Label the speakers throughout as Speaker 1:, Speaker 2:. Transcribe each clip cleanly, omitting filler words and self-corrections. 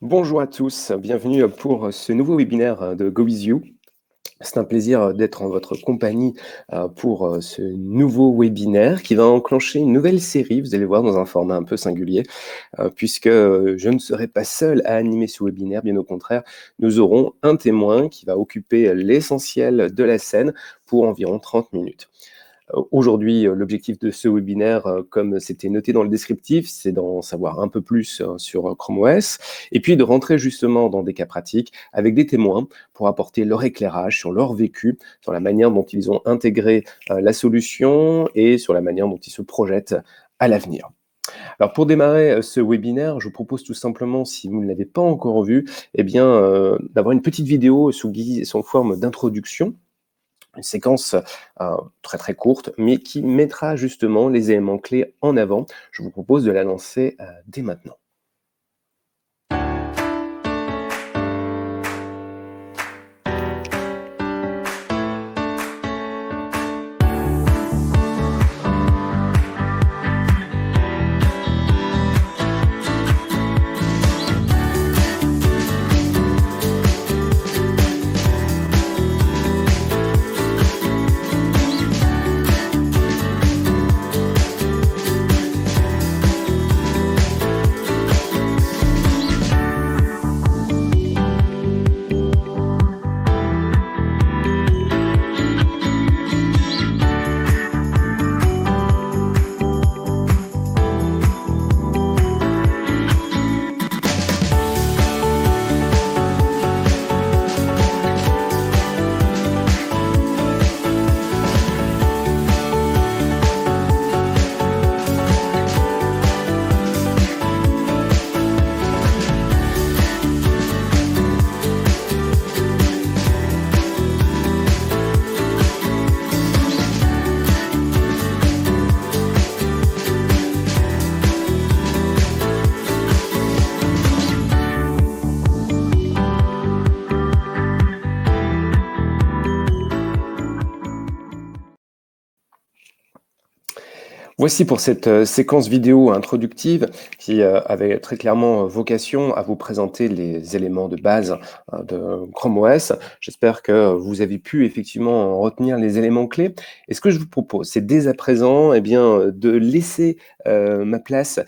Speaker 1: Bonjour à tous, bienvenue pour ce nouveau webinaire de Go With You. C'est un plaisir d'être en votre compagnie pour ce nouveau webinaire qui va enclencher une nouvelle série, vous allez voir, dans un format un peu singulier, puisque je ne serai pas seul à animer ce webinaire, bien au contraire, nous aurons un témoin qui va occuper l'essentiel de la scène pour environ 30 minutes. Aujourd'hui, l'objectif de ce webinaire, comme c'était noté dans le descriptif, c'est d'en savoir un peu plus sur Chrome OS et puis de rentrer justement dans des cas pratiques avec des témoins pour apporter leur éclairage sur leur vécu, sur la manière dont ils ont intégré la solution et sur la manière dont ils se projettent à l'avenir. Alors pour démarrer ce webinaire, je vous propose tout simplement, si vous ne l'avez pas encore vu, eh bien, d'avoir une petite vidéo sous forme d'introduction, une séquence très très courte, mais qui mettra justement les éléments clés en avant. Je vous propose de la lancer dès maintenant. Voici pour cette séquence vidéo introductive qui avait très clairement vocation à vous présenter les éléments de base de Chrome OS. J'espère que vous avez pu effectivement retenir les éléments clés. Et ce que je vous propose, c'est dès à présent de laisser ma place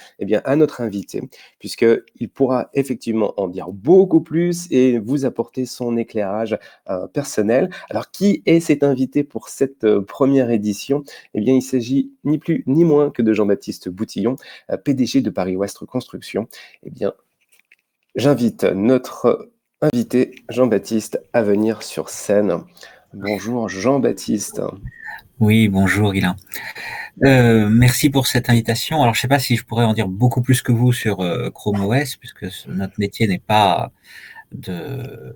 Speaker 1: à notre invité, puisqu'il pourra effectivement en dire beaucoup plus et vous apporter son éclairage personnel. Alors, qui est cet invité pour cette première édition ? Il s'agit ni plus ni moins que de Jean-Baptiste Boutillon, PDG de Paris Ouest Construction. J'invite notre invité Jean-Baptiste à venir sur scène. Bonjour Jean-Baptiste.
Speaker 2: Oui, bonjour Guilain. Merci pour cette invitation. Alors, je ne sais pas si je pourrais en dire beaucoup plus que vous sur Chrome OS, puisque notre métier n'est pas de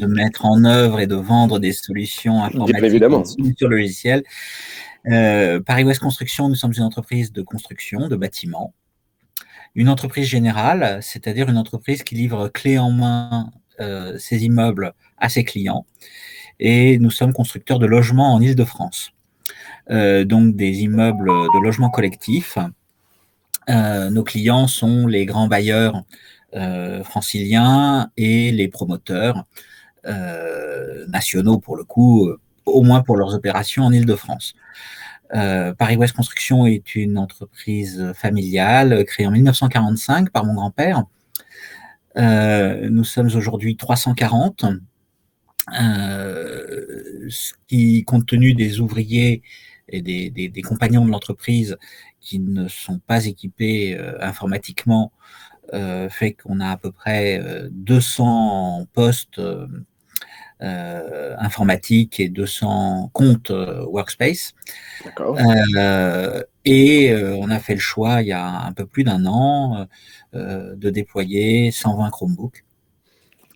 Speaker 2: mettre en œuvre et de vendre des solutions
Speaker 1: Bien
Speaker 2: informatiques et
Speaker 1: évidemment.
Speaker 2: des solutions logicielles. Paris Ouest Construction, nous sommes une entreprise de construction, de bâtiments. Une entreprise générale, c'est-à-dire une entreprise qui livre clé en main ses immeubles à ses clients. Et nous sommes constructeurs de logements en Île-de-France. Donc des immeubles de logement collectif. Nos clients sont les grands bailleurs franciliens et les promoteurs nationaux pour le coup, au moins pour leurs opérations en Île-de-France. Paris Ouest Construction est une entreprise familiale créée en 1945 par mon grand-père. Nous sommes aujourd'hui 340, ce qui, compte tenu des ouvriers et des compagnons de l'entreprise qui ne sont pas équipés informatiquement, fait qu'on a à peu près 200 postes informatiques et 200 comptes Workspace.
Speaker 1: D'accord.
Speaker 2: On a fait le choix, il y a un peu plus d'un an, de déployer 120 Chromebooks.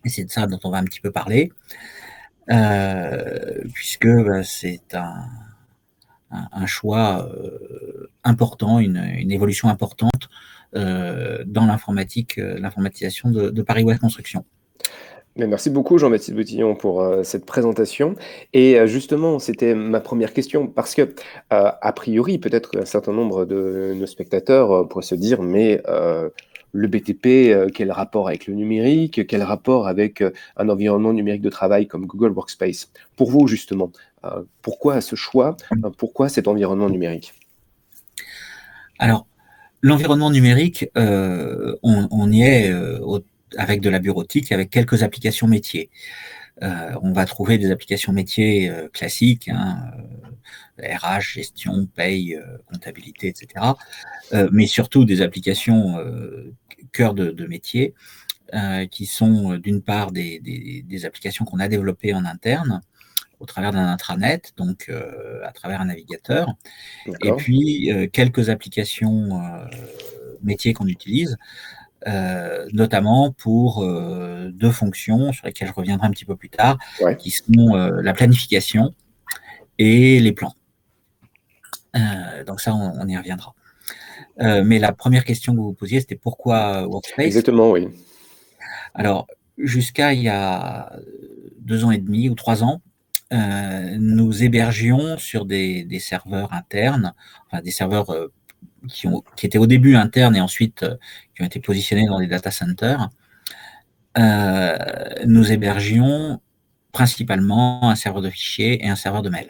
Speaker 2: Et c'est de ça dont on va un petit peu parler, puisque c'est un choix important, une évolution importante dans l'informatique, l'informatisation de Paris Ouest Construction.
Speaker 1: Mais merci beaucoup Jean-Baptiste Boutillon pour cette présentation. Et justement, c'était ma première question, parce que a priori, peut-être qu'un certain nombre de nos spectateurs pourraient se dire, mais le BTP, quel rapport avec le numérique, quel rapport avec un environnement numérique de travail comme Google Workspace? Pour vous, justement, pourquoi ce choix? Pourquoi cet environnement numérique?
Speaker 2: Alors, l'environnement numérique, on y est avec de la bureautique, avec quelques applications métiers. On va trouver des applications métiers classiques, hein, RH, gestion, paye, comptabilité, etc. Mais surtout des applications cœur de métier, qui sont d'une part des applications qu'on a développées en interne au travers d'un intranet, donc à travers un navigateur, et puis quelques applications métiers qu'on utilise, notamment pour deux fonctions sur lesquelles je reviendrai un petit peu plus tard, qui sont la planification et les plans. Donc ça, on y reviendra. Mais la première question que vous vous posiez, c'était pourquoi Workspace?
Speaker 1: Exactement, oui.
Speaker 2: Alors, jusqu'à il y a 2 ans et demi ou 3 ans, nous hébergions sur des serveurs internes, enfin des serveurs qui étaient au début internes et ensuite qui ont été positionnés dans des data centers. Nous hébergions principalement un serveur de fichiers et un serveur de mail.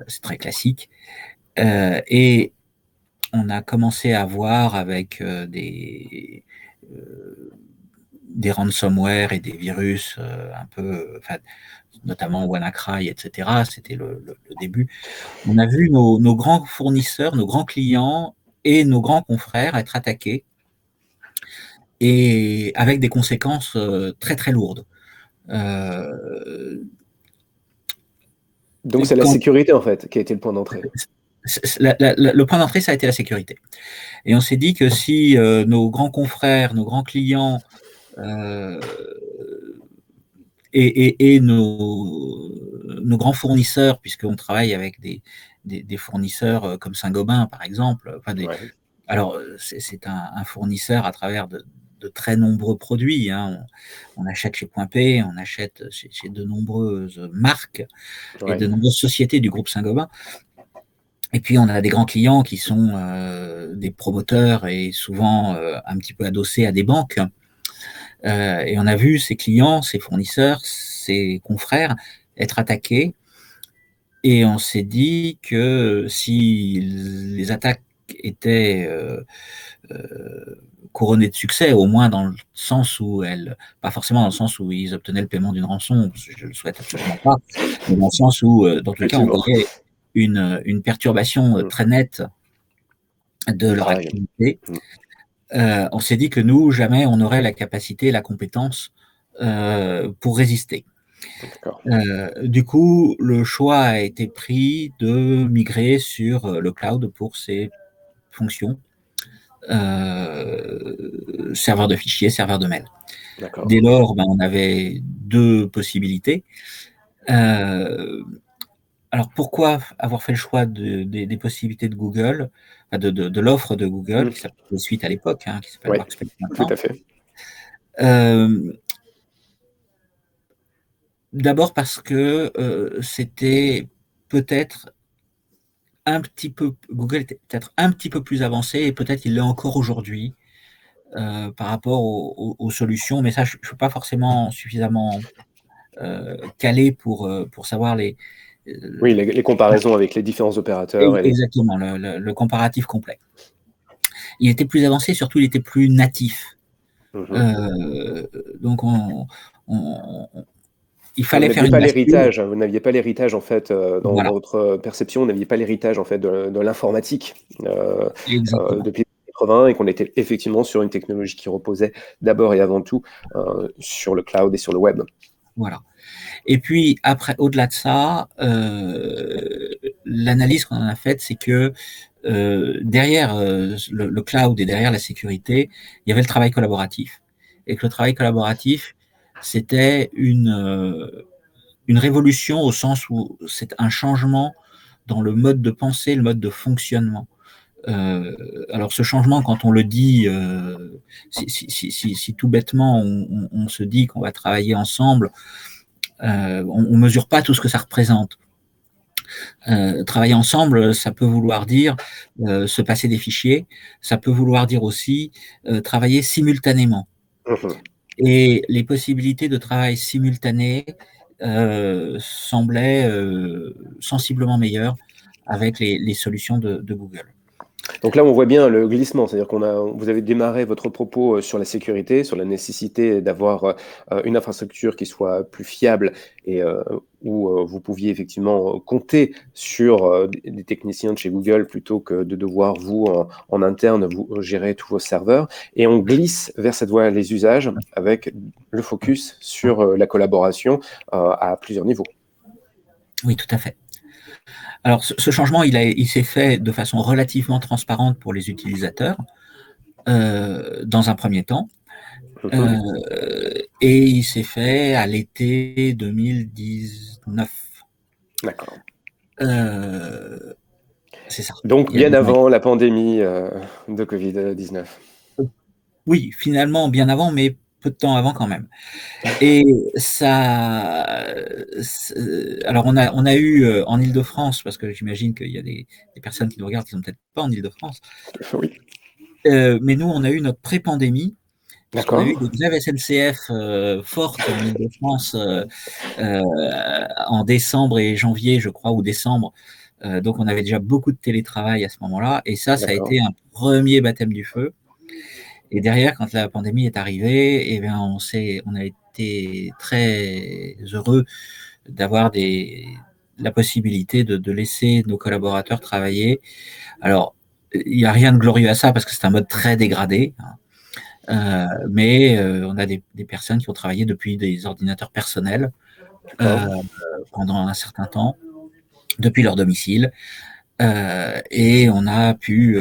Speaker 2: C'est très classique. Et on a commencé à voir avec des ransomware et des virus un peu, notamment WannaCry, etc. C'était le début. On a vu nos grands fournisseurs, nos grands clients et nos grands confrères être attaqués, et avec des conséquences très très lourdes.
Speaker 1: Donc c'est la sécurité en fait qui a été le point d'entrée.
Speaker 2: Le point d'entrée, ça a été la sécurité. Et on s'est dit que si nos grands confrères, nos grands clients et nos grands fournisseurs, puisqu'on travaille avec des fournisseurs comme Saint-Gobain, par exemple. Alors, c'est un fournisseur à travers de très nombreux produits, hein. On achète chez Point P, on achète chez de nombreuses marques et de nombreuses sociétés du groupe Saint-Gobain. Et puis, on a des grands clients qui sont des promoteurs et souvent un petit peu adossés à des banques. Et on a vu ces clients, ces fournisseurs, ces confrères être attaqués. Et on s'est dit que si les attaques étaient couronnées de succès, au moins dans le sens où pas forcément dans le sens où ils obtenaient le paiement d'une rançon, je le souhaite absolument pas, mais dans le sens où, dans tous les cas, on voyait une perturbation très nette de leur activité. On s'est dit que nous, jamais on aurait la capacité, la compétence pour résister. Du coup, le choix a été pris de migrer sur le cloud pour ces fonctions, serveur de fichiers, serveur de mail. Dès lors, on avait deux possibilités. Alors, pourquoi avoir fait le choix des possibilités de Google, de l'offre de Google, qui s'appelait Suite à l'époque, hein, qui s'appelle Workspace maintenant.
Speaker 1: Tout à fait.
Speaker 2: D'abord parce que c'était peut-être Google était peut-être un petit peu plus avancé, et peut-être il l'est encore aujourd'hui par rapport aux solutions, mais ça, je ne suis pas forcément suffisamment calé pour savoir les
Speaker 1: comparaisons avec les différents opérateurs.
Speaker 2: Exactement, le comparatif complet. Il était plus avancé, surtout il était plus natif. Donc il fallait faire une
Speaker 1: l'héritage. Vous n'aviez pas l'héritage en fait dans votre perception. Vous n'aviez pas l'héritage en fait de l'informatique depuis les 80, et qu'on était effectivement sur une technologie qui reposait d'abord et avant tout sur le cloud et sur le web.
Speaker 2: Voilà. Et puis après, au-delà de ça, l'analyse qu'on en a faite, c'est que derrière le cloud et derrière la sécurité, il y avait le travail collaboratif. Et que le travail collaboratif, c'était une révolution au sens où c'est un changement dans le mode de pensée, le mode de fonctionnement. Alors ce changement, quand on le dit, si tout bêtement on se dit qu'on va travailler ensemble, on ne mesure pas tout ce que ça représente. Travailler ensemble, ça peut vouloir dire se passer des fichiers, ça peut vouloir dire aussi travailler simultanément.
Speaker 1: Mhm.
Speaker 2: Et les possibilités de travail simultané semblaient sensiblement meilleures avec les solutions de Google.
Speaker 1: Donc là, on voit bien le glissement, c'est-à-dire vous avez démarré votre propos sur la sécurité, sur la nécessité d'avoir une infrastructure qui soit plus fiable et où vous pouviez effectivement compter sur des techniciens de chez Google plutôt que de devoir vous, en interne, vous gérer tous vos serveurs. Et on glisse vers cette voie les usages avec le focus sur la collaboration à plusieurs niveaux.
Speaker 2: Oui, tout à fait. Alors, ce changement, il s'est fait de façon relativement transparente pour les utilisateurs, dans un premier temps,
Speaker 1: Mhm.
Speaker 2: et il s'est fait à l'été 2019.
Speaker 1: D'accord.
Speaker 2: C'est ça.
Speaker 1: Donc
Speaker 2: Il y a
Speaker 1: bien
Speaker 2: 2 ans.
Speaker 1: avant la pandémie de Covid-19.
Speaker 2: Oui, finalement, bien avant, mais peu de temps avant quand même. Et ça, alors on a eu en Île-de-France, parce que j'imagine qu'il y a des personnes qui nous regardent qui sont peut-être pas en Île-de-France,
Speaker 1: Oui,
Speaker 2: mais nous, on a eu notre pré-pandémie, puisqu'on a eu
Speaker 1: d'accord.
Speaker 2: des grèves SNCF fortes en Île-de-France en décembre et janvier, je crois, ou décembre. Donc on avait déjà beaucoup de télétravail à ce moment-là, et ça a
Speaker 1: D'accord.
Speaker 2: été un premier baptême du feu. Et derrière, quand la pandémie est arrivée, eh bien, on a été très heureux d'avoir la possibilité de laisser nos collaborateurs travailler. Alors, il n'y a rien de glorieux à ça parce que c'est un mode très dégradé, hein. Mais on a des personnes qui ont travaillé depuis des ordinateurs personnels euh,
Speaker 1: D'accord.
Speaker 2: pendant un certain temps, depuis leur domicile, et on a pu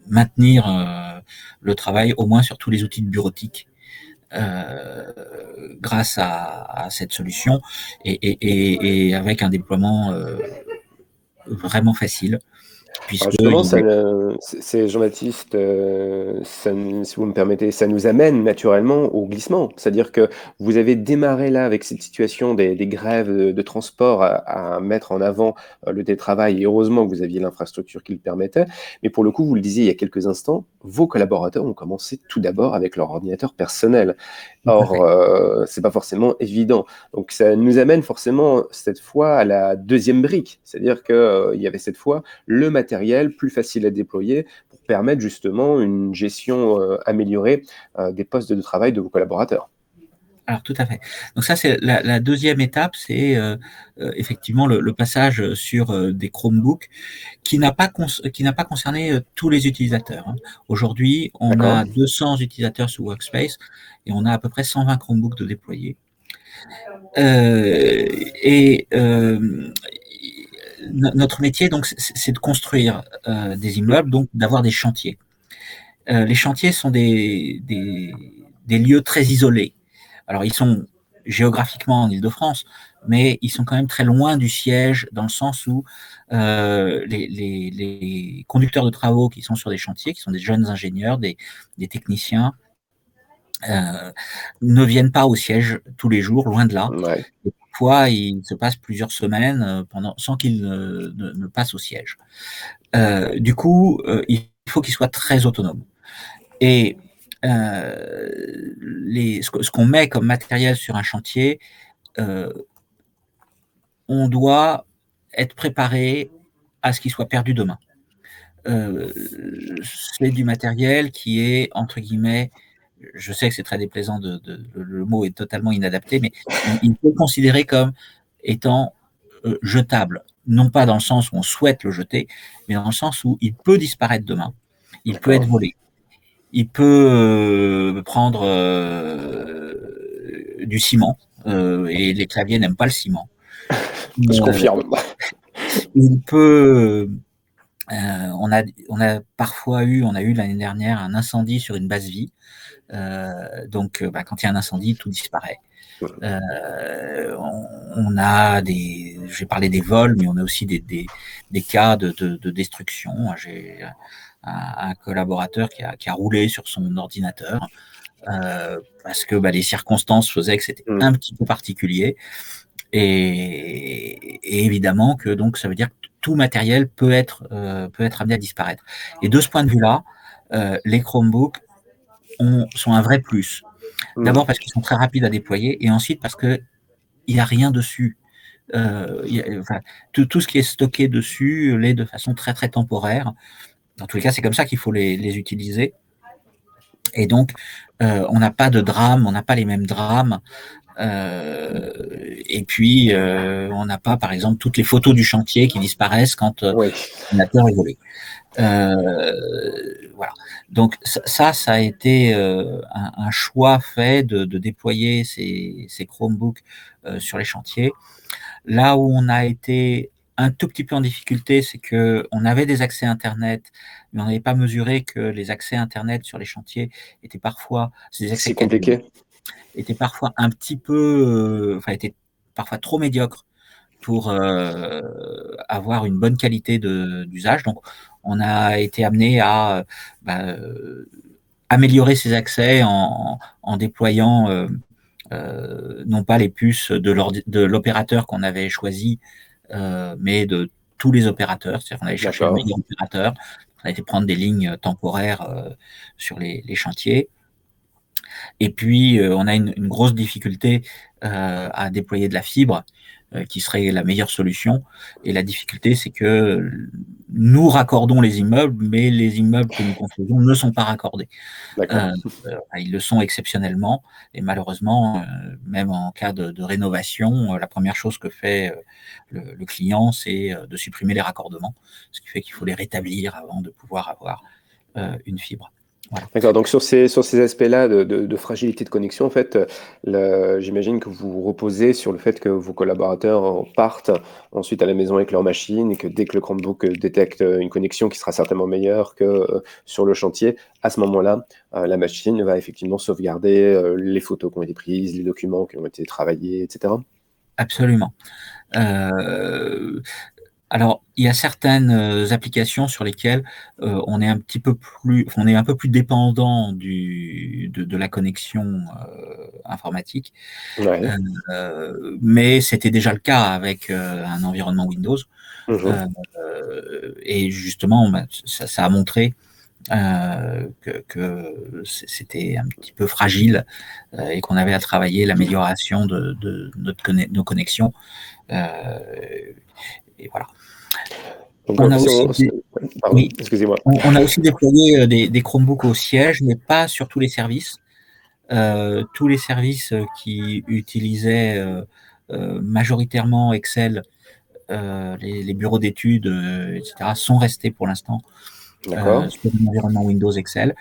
Speaker 2: maintenir le travail au moins sur tous les outils de bureautique euh, grâce à cette solution et avec un déploiement vraiment facile,
Speaker 1: Alors
Speaker 2: puisque
Speaker 1: justement,
Speaker 2: il y avait...
Speaker 1: c'est Jean-Baptiste, si vous me permettez, ça nous amène naturellement au glissement. C'est-à-dire que vous avez démarré là avec cette situation des grèves de transport à mettre en avant le télétravail. Et heureusement que vous aviez l'infrastructure qui le permettait. Mais pour le coup, vous le disiez il y a quelques instants, vos collaborateurs ont commencé tout d'abord avec leur ordinateur personnel.
Speaker 2: Tout à
Speaker 1: Or,
Speaker 2: fait.
Speaker 1: c'est pas forcément évident. Donc, ça nous amène forcément cette fois à la deuxième brique, c'est-à-dire que il y avait cette fois le matériel plus facile à déployer pour permettre justement une gestion améliorée des postes de travail de vos collaborateurs.
Speaker 2: Alors tout à fait. Donc ça, c'est la deuxième étape, c'est effectivement le passage sur des Chromebooks qui n'a pas concerné tous les utilisateurs, hein. Aujourd'hui, on a
Speaker 1: D'accord?
Speaker 2: 200 utilisateurs sous Workspace et on a à peu près 120 Chromebooks de déployés. Et notre métier, donc, c'est de construire des
Speaker 1: Mhm.
Speaker 2: immeubles, donc d'avoir des chantiers. Les chantiers sont des lieux très isolés. Alors, ils sont géographiquement en Île-de-France, mais ils sont quand même très loin du siège, dans le sens où les conducteurs de travaux qui sont sur des chantiers, qui sont des jeunes ingénieurs, des techniciens, ne viennent pas au siège tous les jours, loin de là.
Speaker 1: Ouais.
Speaker 2: Et parfois, il se passe plusieurs semaines sans qu'ils ne passent au siège. Du coup, il faut qu'ils soient très autonomes. Et ce qu'on met comme matériel sur un chantier, euh, on doit être préparé à ce qu'il soit perdu demain. Euh, c'est du matériel qui est, entre guillemets, je sais que c'est très déplaisant, le mot est totalement inadapté, mais il peut considérer comme étant jetable. Non pas dans le sens où on souhaite le jeter, mais dans le sens où il peut disparaître demain. Il peut être
Speaker 1: D'accord.
Speaker 2: volé. Il peut prendre du ciment, et les claviers n'aiment pas le ciment.
Speaker 1: Je
Speaker 2: Euh,
Speaker 1: confirme.
Speaker 2: il peut, on a parfois on a eu l'année dernière un incendie sur une base vie. Quand il y a un incendie, tout disparaît. On a j'ai parlé des vols, mais on a aussi des cas de destruction. J'ai un collaborateur qui a roulé sur son ordinateur parce que les circonstances faisaient que c'était un
Speaker 1: Mhm.
Speaker 2: petit peu particulier. Et évidemment que donc ça veut dire que tout matériel peut être amené à disparaître. Et de ce point de vue-là, les Chromebooks sont un vrai plus. D'abord parce qu'ils sont très rapides à déployer, et ensuite parce qu'il n'y a rien dessus. Enfin, tout ce qui est stocké dessus l'est de façon très très temporaire. Dans tous les cas, c'est comme ça qu'il faut les utiliser. Et donc, on n'a pas de drame, on n'a pas les mêmes drames. Et puis, on n'a pas, par exemple, toutes les photos du chantier qui disparaissent quand l'ordinateur est volé. Voilà. Donc ça a été un choix fait de déployer ces Chromebooks sur les chantiers. Là où on a été un tout petit peu en difficulté, c'est qu'on avait des accès Internet, mais on n'avait pas mesuré que les accès Internet sur les chantiers étaient parfois, c'est des accès
Speaker 1: C'est compliqué.
Speaker 2: Étaient parfois un petit peu, étaient parfois trop médiocres pour avoir une bonne qualité d'usage. Donc, on a été amené à améliorer ces accès en déployant non pas les puces de l'opérateur qu'on avait choisi, mais de tous les opérateurs. C'est-à-dire qu'on allait chercher le meilleur opérateur, on a été prendre des lignes temporaires sur les chantiers. Et puis, on a une grosse difficulté à déployer de la fibre, qui serait la meilleure solution. Et la difficulté, c'est que nous raccordons les immeubles, mais les immeubles que nous construisons ne sont pas raccordés. Ils le sont exceptionnellement, et malheureusement, même en cas de rénovation, la première chose que fait le client, c'est de supprimer les raccordements, ce qui fait qu'il faut les rétablir avant de pouvoir avoir une fibre.
Speaker 1: Voilà. D'accord, donc sur ces aspects-là de fragilité de connexion, en fait, j'imagine que vous reposez sur le fait que vos collaborateurs partent ensuite à la maison avec leur machine, et que dès que le Chromebook détecte une connexion qui sera certainement meilleure que sur le chantier, à ce moment-là, la machine va effectivement sauvegarder les photos qui ont été prises, les documents qui ont été travaillés, etc.
Speaker 2: Absolument. Alors, il y a certaines applications sur lesquelles on est un peu plus dépendant de la connexion informatique.
Speaker 1: Ouais.
Speaker 2: Mais c'était déjà le cas avec un environnement Windows. Et justement, ça a montré que c'était un petit peu fragile et qu'on avait à travailler l'amélioration de nos connexions. Et voilà.
Speaker 1: Donc,
Speaker 2: on a aussi
Speaker 1: excusez-moi.
Speaker 2: On a aussi déployé des Chromebooks au siège, mais pas sur tous les services. Tous les services qui utilisaient majoritairement Excel, les bureaux d'études, etc., sont restés pour l'instant sur l'environnement Windows Excel.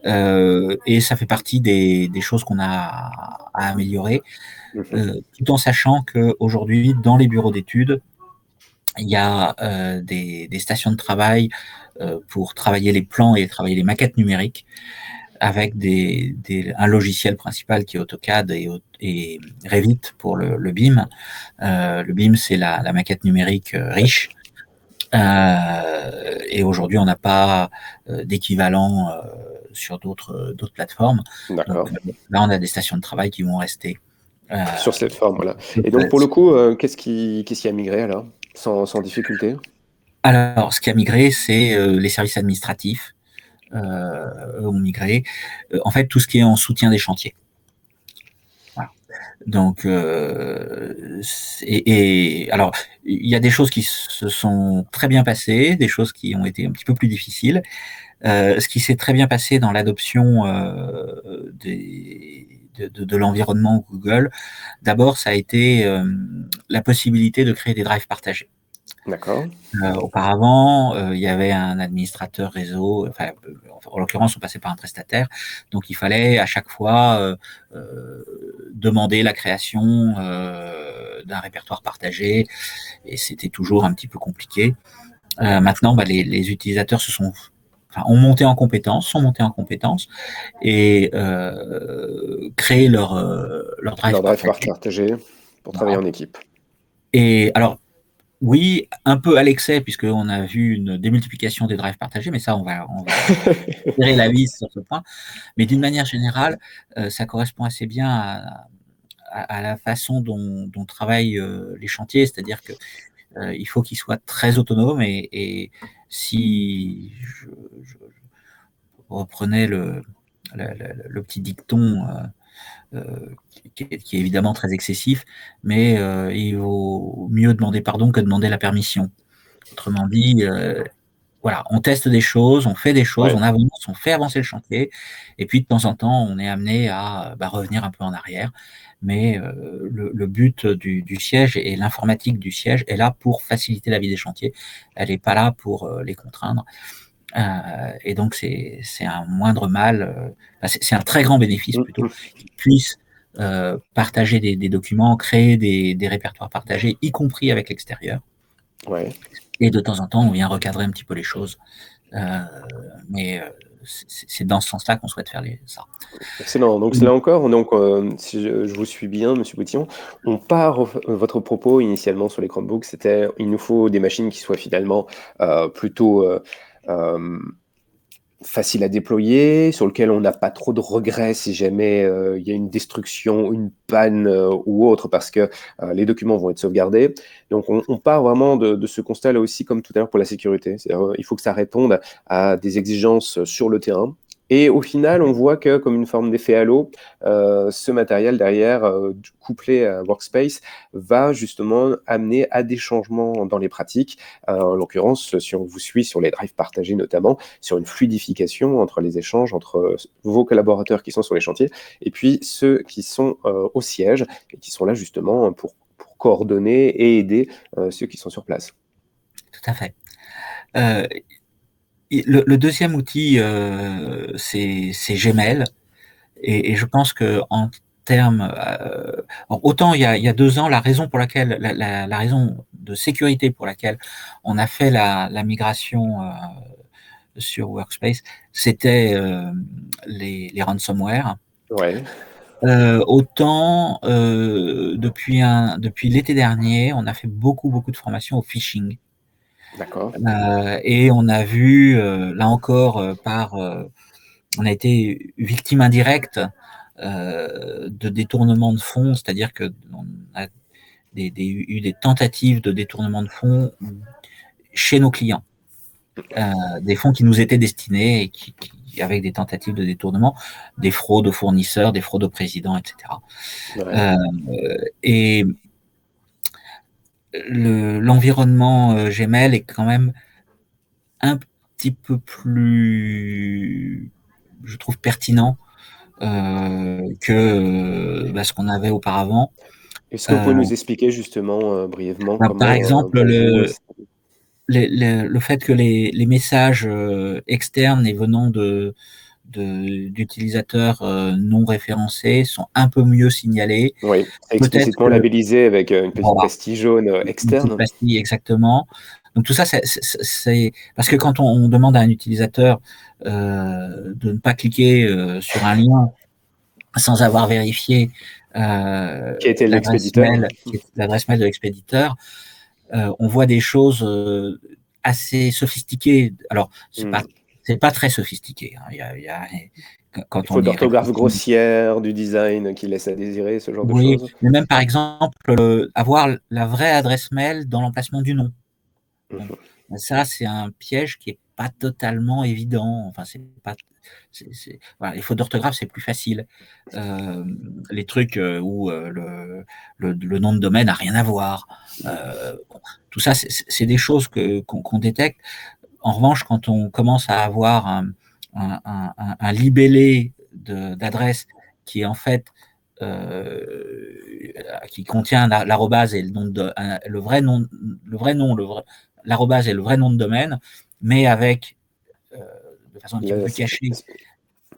Speaker 2: Et ça fait partie des choses qu'on a à améliorer, tout en sachant qu'aujourd'hui, dans les bureaux d'études, il y a des stations de travail pour travailler les plans et travailler les maquettes numériques, avec un logiciel principal qui est AutoCAD et Revit pour le BIM. Le BIM, c'est la maquette numérique riche. Et aujourd'hui, on n'a pas d'équivalent sur d'autres plateformes. Donc, là, on a des stations de travail qui vont rester
Speaker 1: sur cette forme-là. Et donc, pour le coup, qu'est-ce qui a migré alors, sans difficulté?
Speaker 2: Alors, ce qui a migré, c'est les services administratifs. Ont migré. En fait, tout ce qui est en soutien des chantiers. Voilà. Donc, alors, il y a des choses qui se sont très bien passées, des choses qui ont été un petit peu plus difficiles. Ce qui s'est très bien passé dans l'adoption de l'environnement Google, d'abord, ça a été la possibilité de créer des drives partagés.
Speaker 1: D'accord.
Speaker 2: Auparavant, il y avait un administrateur réseau, en l'occurrence, on passait par un prestataire, donc il fallait à chaque fois demander la création d'un répertoire partagé, et c'était toujours un petit peu compliqué. Maintenant, les utilisateurs sont monté en compétences et créé leur drive
Speaker 1: partagé pour travailler en équipe.
Speaker 2: Et alors, oui, un peu à l'excès, puisqu'on a vu une démultiplication des drives partagés, mais ça, on va tirer la vis sur ce point. Mais d'une manière générale, ça correspond assez bien à la façon dont travaillent les chantiers, c'est-à-dire que il faut qu'ils soient très autonomes et si je reprenais le petit dicton qui est évidemment très excessif, mais il vaut mieux demander pardon que demander la permission. Autrement dit, voilà, on teste des choses, on fait des choses,
Speaker 1: Ouais.
Speaker 2: on avance, on fait avancer le chantier, et puis de temps en temps, on est amené à revenir un peu en arrière. Mais le but du siège et l'informatique du siège est là pour faciliter la vie des chantiers. Elle n'est pas là pour les contraindre. Et donc, c'est un moindre mal, c'est un très grand bénéfice plutôt, qu'ils puissent partager des documents, créer des répertoires partagés, y compris avec l'extérieur.
Speaker 1: Ouais.
Speaker 2: Et de temps en temps, on vient recadrer un petit peu les choses. Mais c'est dans ce sens-là qu'on souhaite faire ça.
Speaker 1: Excellent. Donc là encore, si je vous suis bien, Monsieur Boutillon, votre propos initialement sur les Chromebooks, c'était il nous faut des machines qui soient finalement plutôt faciles à déployer, sur lesquelles on n'a pas trop de regrets si jamais il y a une destruction, une panne ou autre, parce que les documents vont être sauvegardés. Donc on part vraiment de ce constat-là aussi, comme tout à l'heure pour la sécurité. C'est-à-dire, il faut que ça réponde à des exigences sur le terrain. Et au final, on voit que, comme une forme d'effet halo, ce matériel derrière, couplé à Workspace, va justement amener à des changements dans les pratiques. En l'occurrence, si on vous suit sur les drives partagés notamment, sur une fluidification entre les échanges, entre vos collaborateurs qui sont sur les chantiers, et puis ceux qui sont au siège, et qui sont là justement pour coordonner et aider ceux qui sont sur place.
Speaker 2: Tout à fait. Le deuxième outil, c'est Gmail. Et je pense qu'en termes, autant il y a 2 ans, la raison pour laquelle, la raison de sécurité pour laquelle on a fait la migration sur Workspace, c'était les ransomware.
Speaker 1: Ouais.
Speaker 2: Autant depuis l'été dernier, on a fait beaucoup de formations au phishing.
Speaker 1: D'accord.
Speaker 2: Et on a vu, là encore, on a été victime indirecte de détournement de fonds, c'est-à-dire que on a eu des tentatives de détournement de fonds chez nos clients, des fonds qui nous étaient destinés et avec des tentatives de détournement, des fraudes aux fournisseurs, des fraudes au président, etc.
Speaker 1: Ouais.
Speaker 2: Et l'environnement Gmail est quand même un petit peu plus, je trouve, pertinent que ce qu'on avait auparavant.
Speaker 1: Est-ce que vous pouvez nous expliquer justement brièvement
Speaker 2: Par
Speaker 1: comment
Speaker 2: exemple,
Speaker 1: pour vous
Speaker 2: le fait que les messages externes et venant d'utilisateurs non référencés sont un peu mieux signalés.
Speaker 1: oui,
Speaker 2: Peut-être
Speaker 1: explicitement
Speaker 2: que
Speaker 1: labellisé avec une petite
Speaker 2: voilà,
Speaker 1: pastille jaune
Speaker 2: une petite
Speaker 1: externe.
Speaker 2: pastille exactement. Donc tout ça, c'est parce que quand on demande à un utilisateur de ne pas cliquer sur un lien sans avoir vérifié
Speaker 1: Qui était
Speaker 2: l'adresse
Speaker 1: l'expéditeur.
Speaker 2: mail de l'expéditeur, on voit des choses assez sophistiquées. Alors, c'est pas très sophistiqué. Hein.
Speaker 1: Il
Speaker 2: Quand
Speaker 1: faut
Speaker 2: on y
Speaker 1: d'orthographe
Speaker 2: réfléchit.
Speaker 1: grossière, du design qui laisse à désirer, ce genre de
Speaker 2: Oui,
Speaker 1: choses.
Speaker 2: mais même par exemple, avoir la vraie adresse mail dans l'emplacement du nom. Bon, ça, c'est un piège qui est pas totalement évident. Enfin, c'est pas. Voilà, les fautes d'orthographe, c'est plus facile. Les trucs où le nom de domaine n'a rien à voir. Tout ça, c'est des choses qu'on détecte. En revanche, quand on commence à avoir un libellé d'adresse qui est en fait qui contient l'arrobase et le vrai nom, l'arrobase et le vrai nom de domaine, mais avec de façon un petit peu plus cachée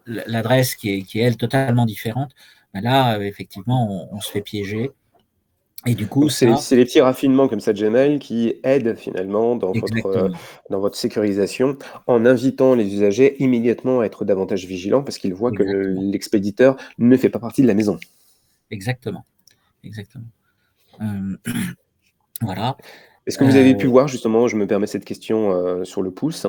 Speaker 2: l'adresse qui est elle totalement différente. Ben là, effectivement, on se fait piéger. Et du coup,
Speaker 1: Donc
Speaker 2: ça,
Speaker 1: c'est les petits raffinements comme ça de Gmail qui aident finalement
Speaker 2: exactement,
Speaker 1: dans votre sécurisation, en invitant les usagers immédiatement à être davantage vigilants parce qu'ils voient que
Speaker 2: exactement,
Speaker 1: l'expéditeur ne fait pas partie de la maison.
Speaker 2: exactement, exactement. Voilà.
Speaker 1: Est-ce que vous avez pu voir justement, je me permets cette question sur le pouce,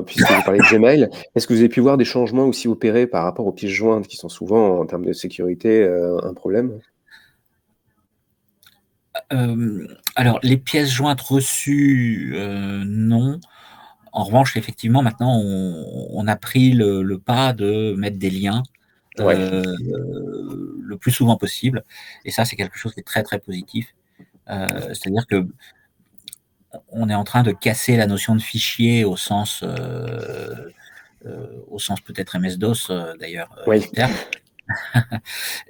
Speaker 1: puisque vous parlez de Gmail, est-ce que vous avez pu voir des changements aussi opérés par rapport aux pièces jointes qui sont souvent, en termes de sécurité, un problème?
Speaker 2: Alors, les pièces jointes reçues, non. En revanche, effectivement, maintenant, on a pris le pas de mettre des liens
Speaker 1: Ouais,
Speaker 2: le plus souvent possible. Et ça, c'est quelque chose qui est très, très positif. C'est-à-dire que on est en train de casser la notion de fichier au sens peut-être MS-DOS, d'ailleurs,
Speaker 1: oui,
Speaker 2: du terme.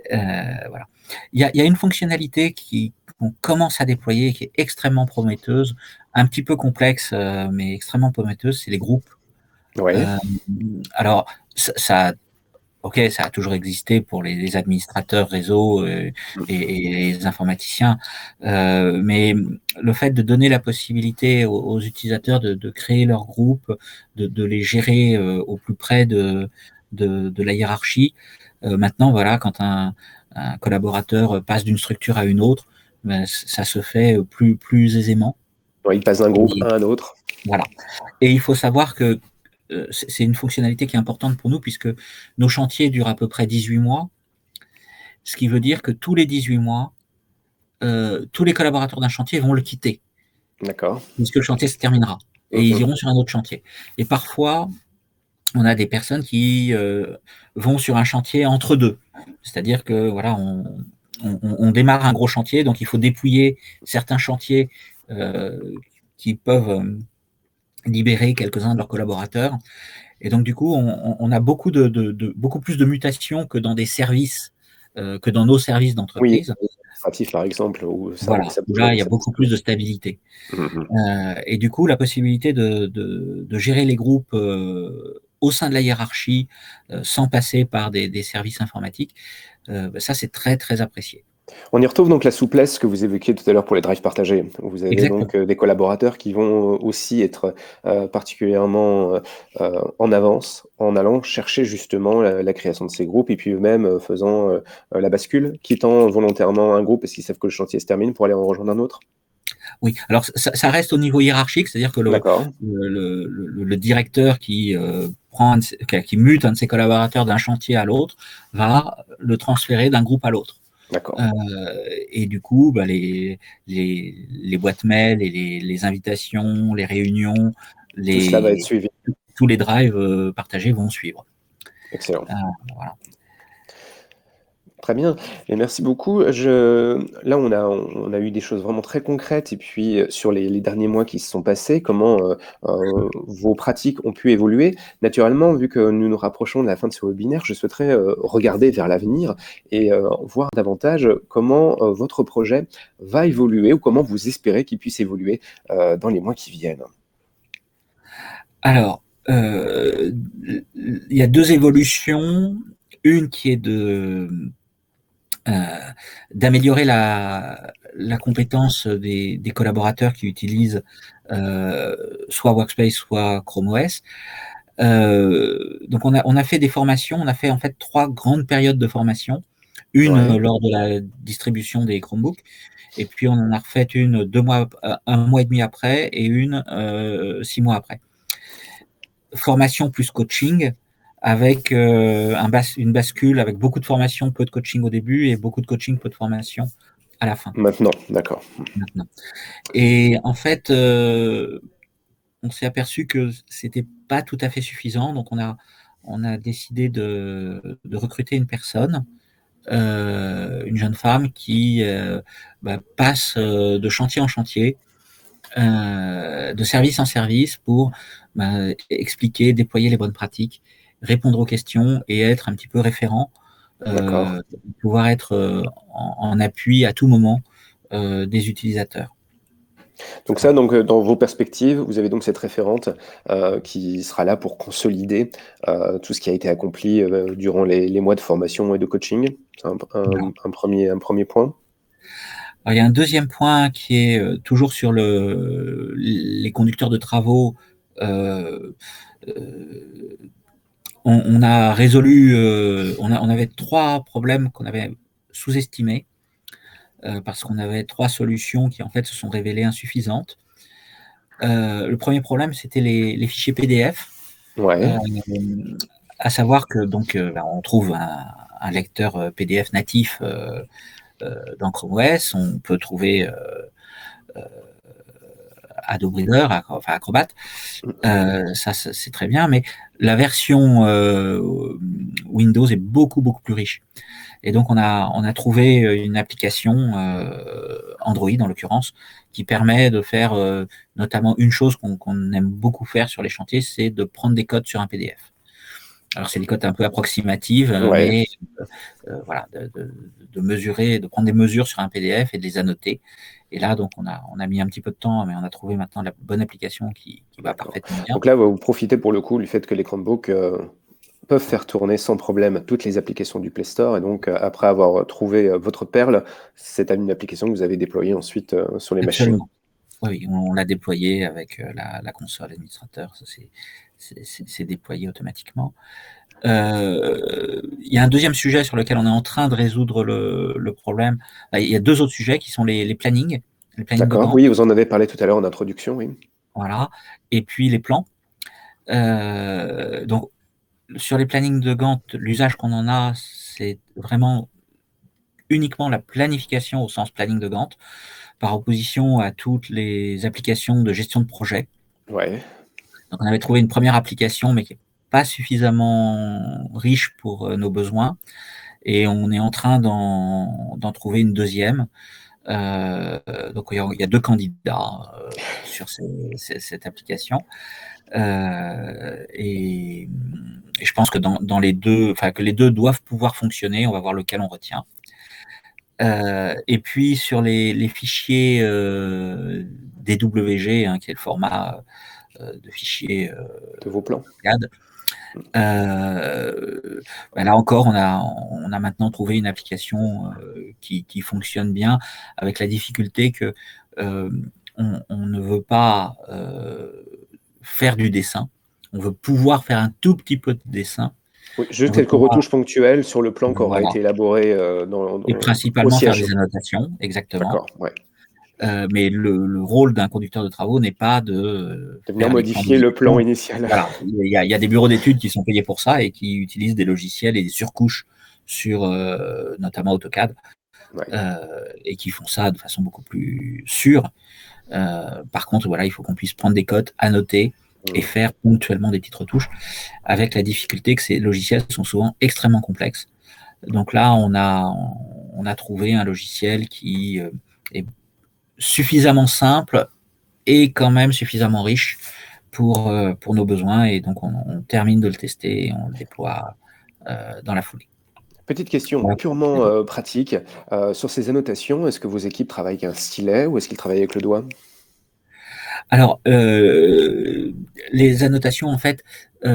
Speaker 2: Voilà. Il y a une fonctionnalité qu'on commence à déployer, qui est extrêmement prometteuse, un petit peu complexe, mais extrêmement prometteuse, c'est les groupes.
Speaker 1: ouais,
Speaker 2: Alors, ça a toujours existé pour les administrateurs réseau et les informaticiens, mais le fait de donner la possibilité aux utilisateurs de créer leur groupe, de les gérer au plus près de la hiérarchie. Maintenant, voilà, quand un collaborateur passe d'une structure à une autre, ben, ça se fait plus aisément.
Speaker 1: ouais, il passe d'un groupe
Speaker 2: Et
Speaker 1: à un autre.
Speaker 2: voilà. Et il faut savoir que c'est une fonctionnalité qui est importante pour nous, puisque nos chantiers durent à peu près 18 mois, ce qui veut dire que tous les 18 mois, tous les collaborateurs d'un chantier vont le quitter,
Speaker 1: D'accord.
Speaker 2: puisque le chantier se terminera, et ils
Speaker 1: Mhm.
Speaker 2: iront sur un autre chantier. Et parfois, on a des personnes qui vont sur un chantier entre deux, c'est-à-dire que voilà, on démarre un gros chantier, donc il faut dépouiller certains chantiers euh, qui peuvent libérer quelques-uns de leurs collaborateurs. Et donc, du coup, on a beaucoup plus de mutations que dans des services, que dans nos services
Speaker 1: Oui,
Speaker 2: d'entreprise.
Speaker 1: administratif par exemple, où
Speaker 2: Voilà,
Speaker 1: ça
Speaker 2: où
Speaker 1: bouge,
Speaker 2: là, il y a
Speaker 1: ça bouge
Speaker 2: beaucoup plus
Speaker 1: plus.
Speaker 2: de stabilité.
Speaker 1: Mhm.
Speaker 2: Et du coup, la possibilité de gérer les groupes au sein de la hiérarchie sans passer par des services informatiques, ça, c'est très, très apprécié.
Speaker 1: On y retrouve donc la souplesse que vous évoquiez tout à l'heure pour les drives partagés. Vous avez
Speaker 2: Exactement.
Speaker 1: donc des collaborateurs qui vont aussi être particulièrement en avance en allant chercher justement la création de ces groupes et puis eux-mêmes faisant la bascule, quittant volontairement un groupe parce qu'ils savent que le chantier se termine pour aller en rejoindre un autre.
Speaker 2: Oui, alors ça reste au niveau hiérarchique, c'est-à-dire que
Speaker 1: D'accord,
Speaker 2: le directeur qui mute un de ses collaborateurs d'un chantier à l'autre va le transférer d'un groupe à l'autre.
Speaker 1: d'accord.
Speaker 2: Euh, et du coup, bah, les boîtes mail et les invitations, les réunions,
Speaker 1: Tout cela va être
Speaker 2: les,
Speaker 1: suivi.
Speaker 2: tous les drives partagés vont suivre.
Speaker 1: Excellent.
Speaker 2: Euh, voilà.
Speaker 1: Très bien et merci beaucoup. Là, on a eu des choses vraiment très concrètes et puis, sur les derniers mois qui se sont passés, comment, vos pratiques ont pu évoluer. Naturellement, vu que nous nous rapprochons de la fin de ce webinaire, je souhaiterais, regarder vers l'avenir et voir davantage comment, votre projet va évoluer ou comment vous espérez qu'il puisse évoluer, dans les mois qui viennent.
Speaker 2: Alors, il y a deux évolutions. Une qui est d'améliorer la compétence des collaborateurs qui utilisent soit Workspace, soit Chrome OS. Donc on a fait des formations, on a fait en fait 3 grandes périodes de formation. Une
Speaker 1: Ouais,
Speaker 2: lors de la distribution des Chromebooks, et puis on en a refait une 2 mois, 1 mois et demi après, et une 6 mois après. Formation plus coaching, avec une bascule avec beaucoup de formation, peu de coaching au début, et beaucoup de coaching, peu de formation à la fin,
Speaker 1: maintenant, d'accord.
Speaker 2: maintenant. Et en fait, on s'est aperçu que c'était pas tout à fait suffisant, donc on a décidé de recruter une personne, une jeune femme qui passe de chantier en chantier, de service en service pour expliquer, déployer les bonnes pratiques, répondre aux questions et être un petit peu référent,
Speaker 1: D'accord.
Speaker 2: pouvoir être en appui à tout moment des utilisateurs.
Speaker 1: Donc ça,
Speaker 2: Voilà.
Speaker 1: donc, dans vos perspectives, vous avez donc cette référente, qui sera là pour consolider, tout ce qui a été accompli, durant les mois de formation et de coaching. C'est
Speaker 2: Voilà.
Speaker 1: un 1er point.
Speaker 2: Alors, il y a un deuxième point qui est toujours sur les conducteurs de travaux. Euh, euh, on a résolu, on avait 3 problèmes qu'on avait sous-estimés, parce qu'on avait 3 solutions qui en fait se sont révélées insuffisantes. Le premier problème, c'était les fichiers PDF,
Speaker 1: Ouais,
Speaker 2: euh, à savoir que donc on trouve un lecteur PDF natif dans Chrome OS, on peut trouver Adobe Reader, enfin Acrobat. Ça, c'est très bien, mais la version Windows est beaucoup plus riche. Et donc, on a trouvé une application Android, en l'occurrence, qui permet de faire notamment une chose qu'on aime beaucoup faire sur les chantiers, c'est de prendre des codes sur un PDF. Alors, c'est des codes un peu approximatifs, mais voilà, de mesurer, de prendre des mesures sur un PDF et de les annoter. Et là, donc, on a mis un petit peu de temps, mais on a trouvé maintenant la bonne application qui va parfaitement bien.
Speaker 1: Donc là, vous profitez pour le coup du fait que les Chromebooks peuvent faire tourner sans problème toutes les applications du Play Store. Et donc, après avoir trouvé votre perle, c'est une application que vous avez déployée ensuite sur les machines.
Speaker 2: Oui, on l'a déployé avec la console administrateur. C'est déployé automatiquement. Il y a un deuxième sujet sur lequel on est en train de résoudre le problème. Il y a deux autres sujets qui sont les plannings.
Speaker 1: D'accord, oui, vous en avez parlé tout à l'heure en introduction, oui.
Speaker 2: Voilà, et puis les plans. Donc, sur les plannings de Gantt, l'usage qu'on en a, c'est vraiment uniquement la planification au sens planning de Gantt, par opposition à toutes les applications de gestion de projet.
Speaker 1: Ouais.
Speaker 2: Donc, on avait trouvé une première application, mais qui n'est pas suffisamment riche pour nos besoins. Et on est en train d'en trouver une deuxième. Donc, il y a deux candidats sur cette application. Et je pense que dans les deux, enfin, que les deux doivent pouvoir fonctionner. On va voir lequel on retient. Et puis, sur les fichiers DWG, qui est le format de fichiers
Speaker 1: de vos plans.
Speaker 2: Là encore, on a maintenant trouvé une application qui fonctionne bien, avec la difficulté que on ne veut pas faire du dessin. On veut pouvoir faire un tout petit peu de dessin.
Speaker 1: Oui, juste quelques retouches ponctuelles sur le plan qui aura été élaboré
Speaker 2: et principalement faire des annotations, exactement.
Speaker 1: D'accord, ouais.
Speaker 2: Mais le rôle d'un conducteur de travaux n'est pas de
Speaker 1: venir modifier le plan initial.
Speaker 2: Voilà. Il y a des bureaux d'études qui sont payés pour ça et qui utilisent des logiciels et des surcouches sur notamment AutoCAD, et qui font ça de façon beaucoup plus sûre. Par contre, voilà, il faut qu'on puisse prendre des codes, annoter et faire ponctuellement des petites retouches, avec la difficulté que ces logiciels sont souvent extrêmement complexes. Donc là, on a trouvé un logiciel qui est suffisamment simple et quand même suffisamment riche pour nos besoins, et donc on termine de le tester et on le déploie dans la foulée.
Speaker 1: Petite question purement pratique. Sur ces annotations, est-ce que vos équipes travaillent avec un stylet ou est-ce qu'ils travaillent avec le doigt?
Speaker 2: Alors, les annotations, en fait, on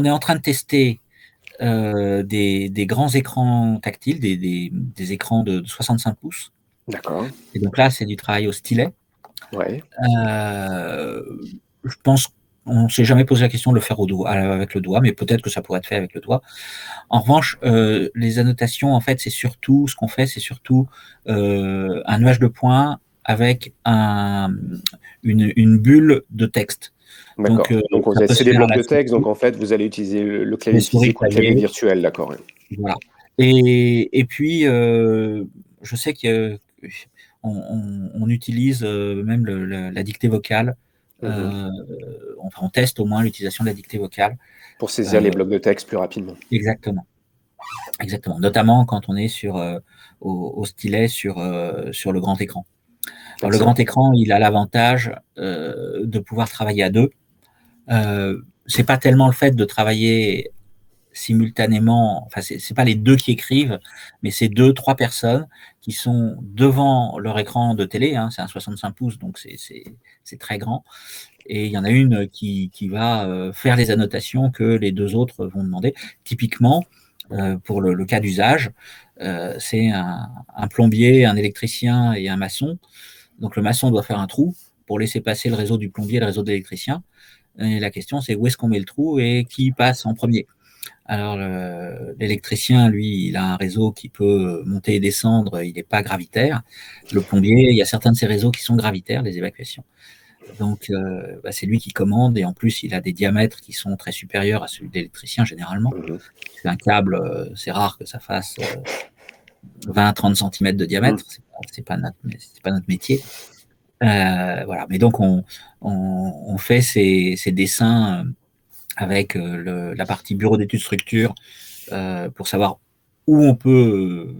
Speaker 2: est en train de tester des grands écrans tactiles, des écrans de 65 pouces.
Speaker 1: D'accord.
Speaker 2: Et donc là, c'est du travail au stylet.
Speaker 1: Ouais.
Speaker 2: Je pense qu'on ne s'est jamais posé la question de le faire avec le doigt, mais peut-être que ça pourrait être fait avec le doigt. En revanche, les annotations, en fait, ce qu'on fait, c'est surtout un nuage de points avec une bulle de texte.
Speaker 1: D'accord. Donc c'est des blocs de texte, donc en fait, vous allez utiliser le clavier physique ou le clavier virtuel, d'accord.
Speaker 2: Voilà. Et puis, je sais qu'on utilise même la dictée vocale. On teste au moins l'utilisation de la dictée vocale.
Speaker 1: Pour saisir les blocs de texte plus rapidement.
Speaker 2: Exactement. Notamment quand on est au stylet sur le grand écran. Alors, le grand écran, il a l'avantage de pouvoir travailler à deux. C'est pas tellement le fait de travailler simultanément, enfin c'est pas les deux qui écrivent, mais c'est 2-3 personnes qui sont devant leur écran de télé, c'est un 65 pouces, donc c'est très grand, et il y en a une qui va faire les annotations que les deux autres vont demander. Typiquement, pour le cas d'usage, c'est un plombier, un électricien et un maçon. Donc le maçon doit faire un trou pour laisser passer le réseau du plombier et le réseau de l'électricien. Et la question, c'est où est-ce qu'on met le trou et qui passe en premier. Alors l'électricien, lui, il a un réseau qui peut monter et descendre, il n'est pas gravitaire. Le plombier, il y a certains de ces réseaux qui sont gravitaires, les évacuations. Donc, c'est lui qui commande, et en plus, il a des diamètres qui sont très supérieurs à celui de l'électricien, généralement. C'est un câble, c'est rare que ça fasse 20-30 cm de diamètre, c'est pas notre métier. Voilà. Mais donc, on fait ces dessins avec la partie bureau d'études structure pour savoir où on peut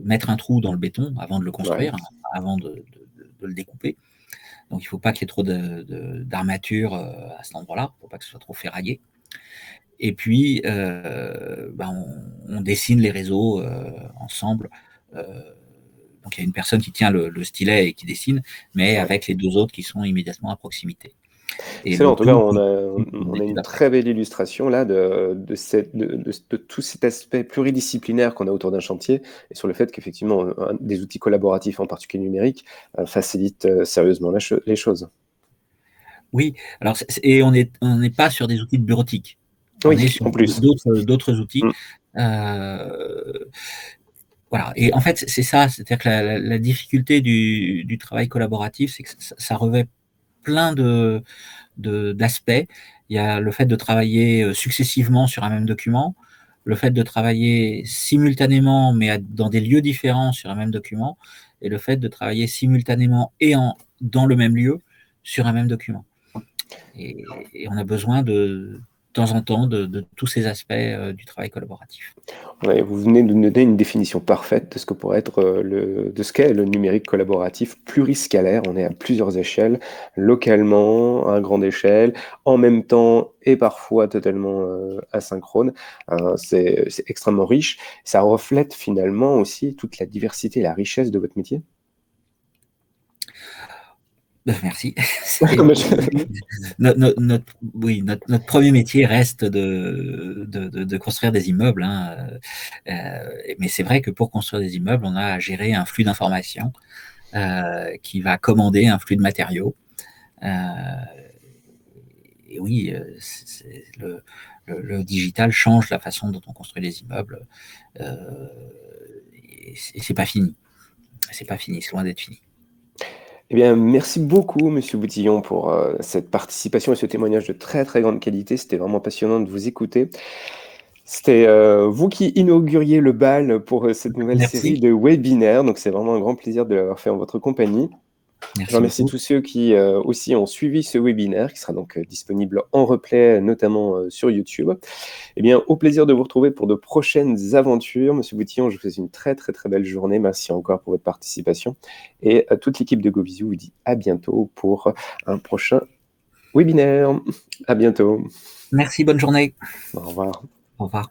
Speaker 2: mettre un trou dans le béton avant de le construire, avant de le découper. Donc, il ne faut pas qu'il y ait trop d'armature à cet endroit-là, il ne faut pas que ce soit trop ferraillé. Et puis, on dessine les réseaux ensemble. Donc, il y a une personne qui tient le stylet et qui dessine, mais avec les deux autres qui sont immédiatement à proximité.
Speaker 1: Excellent. En tout cas, on a une très belle illustration là de tout cet aspect pluridisciplinaire qu'on a autour d'un chantier, et sur le fait qu'effectivement, des outils collaboratifs, en particulier numériques, facilitent sérieusement les choses.
Speaker 2: Oui, alors, et on n'est pas sur des outils de bureautique. On est sur d'autres outils. Voilà. Et en fait, c'est ça, c'est-à-dire que la difficulté du travail collaboratif, c'est que ça revêt plein d'aspects. Il y a le fait de travailler successivement sur un même document, le fait de travailler simultanément, mais dans des lieux différents sur un même document, et le fait de travailler simultanément et dans le même lieu sur un même document. Et on a besoin de temps en temps de tous ces aspects du travail collaboratif.
Speaker 1: Ouais, vous venez de nous donner une définition parfaite de ce que pourrait être de ce qu'est le numérique collaboratif pluriscalaire. On est à plusieurs échelles, localement, à grande échelle, en même temps et parfois totalement asynchrone. C'est extrêmement riche. Ça reflète finalement aussi toute la diversité et la richesse de votre métier.
Speaker 2: Merci. Notre premier métier reste de construire des immeubles, hein. Mais c'est vrai que pour construire des immeubles, on a à gérer un flux d'informations qui va commander un flux de matériaux. Et oui, le digital change la façon dont on construit les immeubles. Et c'est pas fini. C'est pas fini, c'est loin d'être fini.
Speaker 1: Eh bien, merci beaucoup, Monsieur Boutillon, pour cette participation et ce témoignage de très, très grande qualité. C'était vraiment passionnant de vous écouter. C'était vous qui inauguriez le bal pour cette nouvelle série de webinaires. Donc, c'est vraiment un grand plaisir de l'avoir fait en votre compagnie. Je remercie tous ceux qui aussi ont suivi ce webinaire, qui sera donc disponible en replay, notamment sur YouTube. Eh bien, au plaisir de vous retrouver pour de prochaines aventures. Monsieur Boutillon, je vous souhaite une très, très, très belle journée. Merci encore pour votre participation. Et toute l'équipe de GoVisio vous dit à bientôt pour un prochain webinaire. À bientôt.
Speaker 2: Merci, bonne journée.
Speaker 1: Au revoir.
Speaker 2: Au revoir.